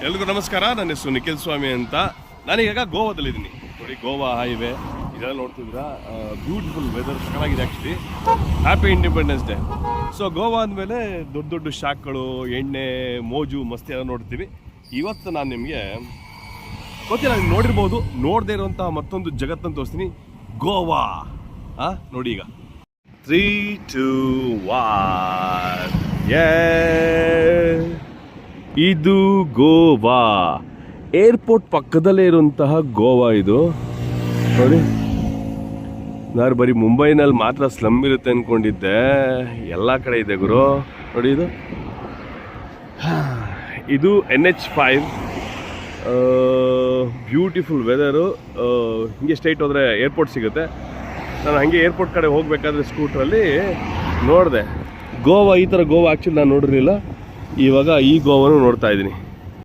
ಎಲ್ರಿಗೂ ನಮಸ್ಕಾರ. ನನ್ನ ಹೆಸರು ನಿಖಿಲ್ ಸ್ವಾಮಿ ಅಂತ. ನಾನೀಗ ಗೋವಾದಲ್ಲಿದ್ದೀನಿ. ನೋಡಿ, ಗೋವಾ ಹೈವೇ ಇದೆಲ್ಲ ನೋಡ್ತಿದ್ದೀರಾ. ಬ್ಯೂಟಿಫುಲ್ ವೆದರ್, ಚೆನ್ನಾಗಿದೆ actually. Happy independence day. So Goa ಅಂದಮೇಲೆ ದೊಡ್ಡ ದೊಡ್ಡ ಶಾಕ್ಗಳು, ಎಣ್ಣೆ, ಮೋಜು, ಮಸ್ತಿ ಎಲ್ಲ ನೋಡ್ತೀವಿ. ಇವತ್ತು ನಾನು ನಿಮಗೆ ಗೊತ್ತಿಲ್ಲ, ನೀವು ನೋಡಿರ್ಬೋದು, ನೋಡದೇ ಇರುವಂತಹ ಮತ್ತೊಂದು ಜಗತ್ತನ್ನು ತೋರಿಸ್ತೀನಿ. ಗೋವಾ ನೋಡಿ, ಈಗ 3, 2, 1 ಇದು ಗೋವಾ ಏರ್ಪೋರ್ಟ್ ಪಕ್ಕದಲ್ಲೇ ಇರುವಂತಹ ಗೋವಾ ಇದು. ನೋಡಿ, ನಾನು ಬರೀ ಮುಂಬೈನಲ್ಲಿ ಮಾತ್ರ ಸ್ಲಮ್ ಇರುತ್ತೆ ಅಂದ್ಕೊಂಡಿದ್ದೆ. ಎಲ್ಲ ಕಡೆ ಇದೆ ಗುರು. ನೋಡಿ, ಇದು NH5. Beautiful weather. ಹಿಂಗೆ ಸ್ಟ್ರೈಟ್ ಹೋದರೆ ಏರ್ಪೋರ್ಟ್ ಸಿಗುತ್ತೆ. ನಾನು ಹಾಗೆ ಏರ್ಪೋರ್ಟ್ ಕಡೆ ಹೋಗಬೇಕಾದ್ರೆ ಸ್ಕೂಟ್ರಲ್ಲಿ ನೋಡಿದೆ ಗೋವಾ. ಈ ಥರ ಗೋವಾ ಆ್ಯಕ್ಚುಲಿ ನಾನು ನೋಡಿರಲಿಲ್ಲ. ಇವಾಗ ಈ ಗೋವಾನು ನೋಡ್ತಾ ಇದ್ದೀನಿ.